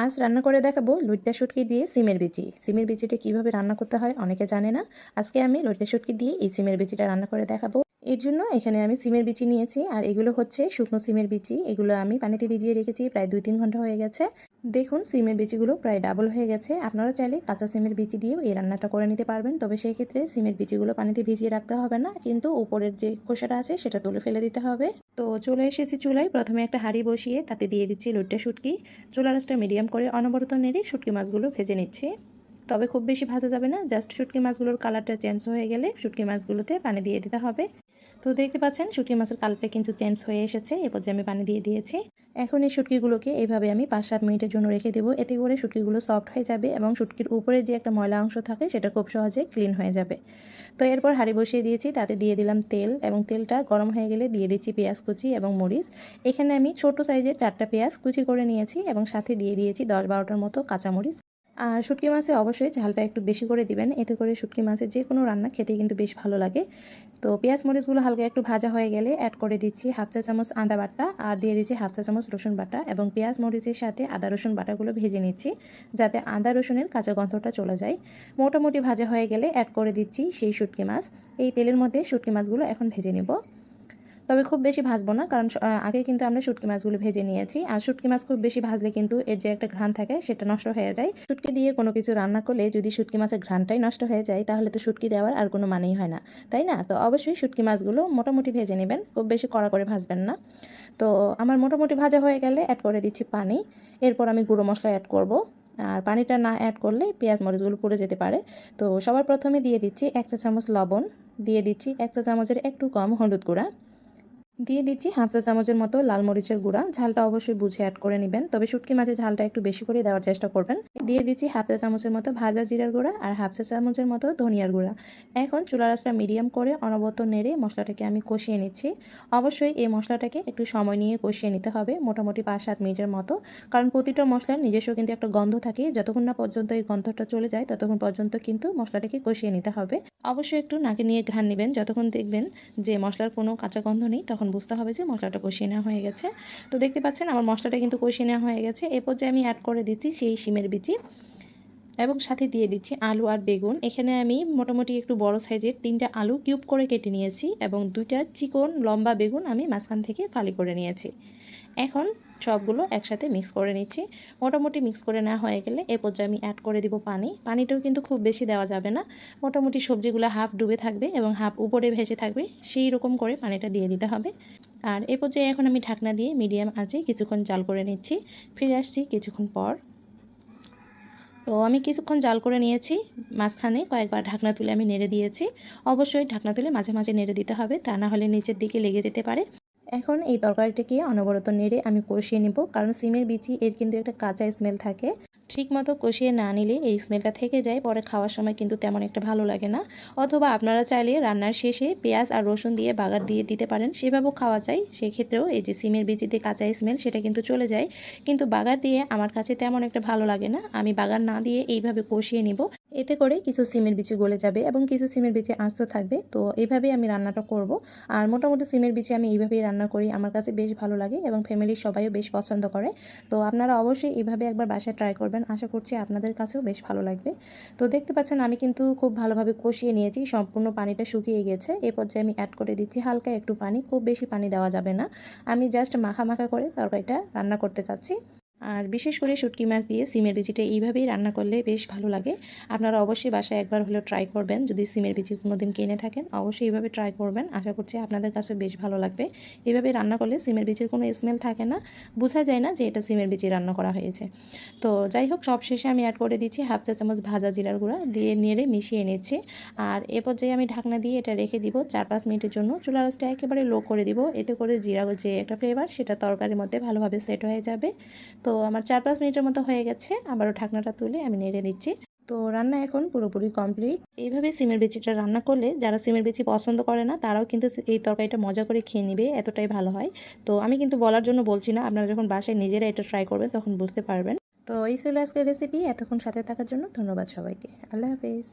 আজ রান্না করে দেখাবো লইট্টা শুটকি দিয়ে সিমের বিচি। সিমের বিচিটা কিভাবে রান্না করতে হয় অনেকে জানে না। আজকে আমি লইট্টা শুটকি দিয়ে এই সিমের বিচিটা রান্না করে দেখাবো। এর জন্য এখানে আমি সিমের বিচি নিয়েছি, আর এগুলো হচ্ছে শুকনো সিমের বিচি। এগুলো আমি পানিতে ভিজিয়ে রেখেছি, প্রায় 2-3 ঘন্টা হয়ে গেছে। দেখুন সিমের বিচিগুলো প্রায় ডাবল হয়ে গেছে। আপনারা চাইলে কাঁচা সিমের বিচি দিয়েও এই রান্নাটা করে নিতে পারবেন, তবে সেই ক্ষেত্রে সিমের বিচিগুলো পানিতে ভিজিয়ে রাখতে হবে না, কিন্তু উপরের যে খোসাটা আছে সেটা তুলে ফেলে দিতে হবে। তো চলে এসেছি চুলায়। প্রথমে একটা হাঁড়ি বসিয়ে তাতে দিয়ে দিচ্ছি লইট্টা শুটকি। চুলার আঁচটা মিডিয়াম করে অনবরত নেড়ে শুটকি মাছগুলো ভেজে নিচ্ছি। তবে খুব বেশি ভাজা যাবে না, জাস্ট শুটকি মাছগুলোর কালারটা চেঞ্জ হয়ে গেলে শুটকি মাছগুলোতে পানি দিয়ে দিতে হবে। তো দেখতে পাচ্ছেন শুটকি মাছের কালারটা কিন্তু চেঞ্জ হয়ে এসেছে। এরপর যে আমি পানি দিয়ে দিয়েছি। এখন এই শুটকিগুলোকে এইভাবে আমি 5-7 মিনিটের জন্য রেখে দেবো। এতে করে শুটকিগুলো সফট হয়ে যাবে এবং শুটকির উপরে যে একটা ময়লা অংশ থাকে সেটা খুব সহজে ক্লিন হয়ে যাবে। তো এরপর হাঁড়ি বসিয়ে দিয়েছি, তাতে দিয়ে দিলাম তেল, এবং তেলটা গরম হয়ে গেলে দিয়ে দিচ্ছি পেঁয়াজ কুচি এবং মরিচ। এখানে আমি ছোট সাইজের 4টা পেঁয়াজ কুচি করে নিয়েছি এবং সাথে দিয়ে দিয়েছি 10-12টার মতো কাঁচামরিচ। আর শুটকি মাছে অবশ্যই ঝালটা একটু বেশি করে দিবেন, এতে করে শুটকি মাছের যে কোনো রান্না খেতে কিন্তু বেশ ভালো লাগে। তো পেঁয়াজ মরিচগুলো হালকা একটু ভাজা হয়ে গেলে অ্যাড করে দিচ্ছি 1/2 চা চামচ আদা বাটা, আর দিয়ে দিচ্ছি 1/2 চা চামচ রসুন বাটা, এবং পেঁয়াজ মরিচের সাথে আদা রসুন বাটাগুলো ভেজে নিচ্ছি যাতে আদা রসুনের কাঁচা গন্ধটা চলে যায়। মোটামুটি ভাজা হয়ে গেলে অ্যাড করে দিচ্ছি সেই শুটকি মাছ। এই তেলের মধ্যে শুটকি মাছগুলো এখন ভেজে নেব, তবে খুব বেশি ভাজবো না, কারণ আগে কিন্তু আমরা শুটকি মাছগুলো ভেজে নিয়েছি। আর শুটকি মাছ খুব বেশি ভাজলে কিন্তু এর যে একটা ঘ্রাণ থাকে সেটা নষ্ট হয়ে যায়। শুটকি দিয়ে কোনো কিছু রান্না করলে যদি শুটকি মাছের ঘ্রাণটাই নষ্ট হয়ে যায় তাহলে তো শুটকি দেওয়ার আর কোনো মানেই হয় না, তাই না? তো অবশ্যই শুটকি মাছগুলো মোটামুটি ভেজে নেবেন, খুব বেশি কড়া করে ভাজবেন না। তো আমার মোটামুটি ভাজা হয়ে গেলে অ্যাড করে দিচ্ছি পানি। এরপর আমি গুঁড়ো মশলা অ্যাড করব। আর পানিটা না অ্যাড করলে পেঁয়াজ মরিচগুলো পুড়ে যেতে পারে। তো সবার প্রথমে দিয়ে দিচ্ছি 1 চা চামচ লবণ, দিয়ে দিচ্ছি 1 চা চামচের একটু কম হলুদ গুঁড়া, দিয়ে দিচ্ছি 1/2 চা চামচের মতো লাল মরিচের গুঁড়া। ঝালটা অবশ্যই বুঝে অ্যাড করে নেবেন, তবে শুটকি মাছের ঝালটা একটু বেশি করে দেওয়ার চেষ্টা করবেন। দিয়ে দিচ্ছি 1/2 চা চামচের মতো ভাজা জিরার গুঁড়া আর 1/2 চা চামচের মতো ধনিয়ার গুঁড়া। এখন চুলার আঁচটা মিডিয়াম করে অনবরত নেড়ে মশলাটাকে আমি কষিয়ে নিচ্ছি। অবশ্যই এই মশলাটাকে একটু সময় নিয়ে কষিয়ে নিতে হবে, মোটামুটি 5-7 মিনিটের মতো, কারণ প্রতিটা মশলার নিজস্ব কিন্তু একটা গন্ধ থাকে। যতক্ষণ না পর্যন্ত এই গন্ধটা চলে যায় ততক্ষণ পর্যন্ত কিন্তু মশলাটাকে কষিয়ে নিতে হবে। অবশ্যই একটু নাকে নিয়ে ঘ্রাণ নেবেন, যতক্ষণ দেখবেন যে মশলার কোনো কাঁচা গন্ধ নেই তখন বুঝতে হবে যে মশলাটা কষিয়ে নেওয়া হয়ে গেছে। তো দেখতে পাচ্ছেন আমার মশলাটা কিন্তু কষিয়ে নেওয়া হয়ে গেছে। এ পর্যায়ে আমি অ্যাড করে দিচ্ছি সেই শিমের বিচি, এবং সাথে দিয়ে দিচ্ছি আলু আর বেগুন। এখানে আমি মোটামুটি একটু বড় সাইজের 3টা আলু কিউব করে কেটে নিয়েছি, এবং 2টা চিকন লম্বা বেগুন আমি মাঝখান থেকে ফালি করে নিয়েছি। এখন সবগুলো একসাথে মিক্স করে নিচ্ছি। মোটামুটি মিক্স করে নেওয়া হয়ে গেলে এ পর্যায়ে আমি অ্যাড করে দিব পানি। পানিটাও কিন্তু খুব বেশি দেওয়া যাবে না, মোটামুটি সবজিগুলো হাফ ডুবে থাকবে এবং হাফ উপরে ভেসে থাকবে, সেই রকম করে পানিটা দিয়ে দিতে হবে। আর এ পর্যায়ে এখন আমি ঢাকনা দিয়ে মিডিয়াম আঁচে কিছুক্ষণ জাল করে নিচ্ছি। ফিরে আসছি কিছুক্ষণ পর। তো আমি কিছুক্ষণ জাল করে নিয়েছি, মাঝখানে কয়েকবার ঢাকনা তুলে আমি নেড়ে দিয়েছি। অবশ্যই ঢাকনা তুলে মাঝে মাঝে নেড়ে দিতে হবে, তা না হলে নিচের দিকে লেগে যেতে পারে। এখন এই তরকারিটাকে অনবরত নেড়ে আমি কষিয়ে নেব, কারণ সিমের বিচি এর কিন্তু একটা কাঁচা স্মেল থাকে। ঠিক মতো কষিয়ে না নিলে এই স্মেলটা থেকে যায়, পরে খাওয়ার সময় কিন্তু তেমন একটা ভালো লাগে না। অথবা আপনারা চাইলে রান্নার শেষে পেঁয়াজ আর রসুন দিয়ে বাগার দিয়ে দিতে পারেন, সেভাবেও খাওয়া যায়। সেক্ষেত্রেও এই যে সিমের বিচিতে কাঁচা স্মেল সেটা কিন্তু চলে যায়, কিন্তু বাগার দিয়ে আমার কাছে তেমন একটা ভালো লাগে না। আমি বাগার না দিয়ে এইভাবে কষিয়ে নিব, এতে করে কিছু সিমের বিচি গলে যাবে এবং কিছু সিমের বিচি আস্ত থাকবে। তো এইভাবেই আমি রান্নাটা করব। আর মোটামুটি সিমের বিচি আমি এইভাবেই রান্না করি, আমার কাছে বেশ ভালো লাগে এবং ফ্যামিলির সবাইও বেশ পছন্দ করে। তো আপনারা অবশ্যই এইভাবে একবার বাসায় ট্রাই করবেন, আশা করছি আপনাদের কাছেও বেশ ভালো লাগবে। তো দেখতে পাচ্ছেন আমি কিন্তু খুব ভালোভাবে কষিয়ে নিয়েছি, সম্পূর্ণ পানিটা শুকিয়ে গেছে। এই পর্যায়ে আমি অ্যাড করে দিচ্ছি হালকা একটু পানি, খুব বেশি পানি দেওয়া যাবে না। আমি জাস্ট মাখা মাখা করে তরকারিটা রান্না করতে চাচ্ছি। আর বিশেষ করে শুটকি মাছ দিয়ে সিমের বিচিটা এইভাবেই রান্না করলে বেশ ভালো লাগে। আপনারা অবশ্যই বাসায় একবার হলেও ট্রাই করবেন, যদি সিমের বিচি কোনোদিন কিনে থাকেন অবশ্যই এইভাবে ট্রাই করবেন, আশা করছি আপনাদের কাছে বেশ ভালো লাগবে। এইভাবে রান্না করলে সিমের বিচির কোনো স্মেল থাকে না, বোঝা যায় না যে এটা সিমের বিচি রান্না করা হয়েছে। তো যাই হোক, সব শেষে আমি অ্যাড করে দিচ্ছি 1/2 চা চামচ ভাজা জিরার গুঁড়া, দিয়ে নেড়ে মিশিয়ে নিচ্ছি। আর এ পর্যায়ে আমি ঢাকনা দিয়ে এটা রেখে দিব 4-5 মিনিটের জন্য। চুলার আঁচটা একেবারে লো করে দিব, এতে করে জিরা যে একটা ফ্লেভার সেটা তরকারির মধ্যে ভালোভাবে সেট হয়ে যাবে। তো আমার 4-5 মিনিটের মতো হয়ে গেছে, আবারও ঢাকনাটা তুলে আমি নেড়ে দিচ্ছি। তো রান্না এখন পুরোপুরি কমপ্লিট। এইভাবে সিমের বিচিটা রান্না করলে যারা সিমের বিচি পছন্দ করে না তারাও কিন্তু এই তরকারিটা মজা করে খেয়ে নেবে, এতটাই ভালো হয়। তো আমি কিন্তু বলার জন্য বলছি না, আপনারা যখন বাসায় নিজেরা এটা ট্রাই করবেন তখন বুঝতে পারবেন। তো এই ছিল আজকের রেসিপি। এতক্ষণ সাথে থাকার জন্য ধন্যবাদ সবাইকে। আল্লাহ হাফেজ।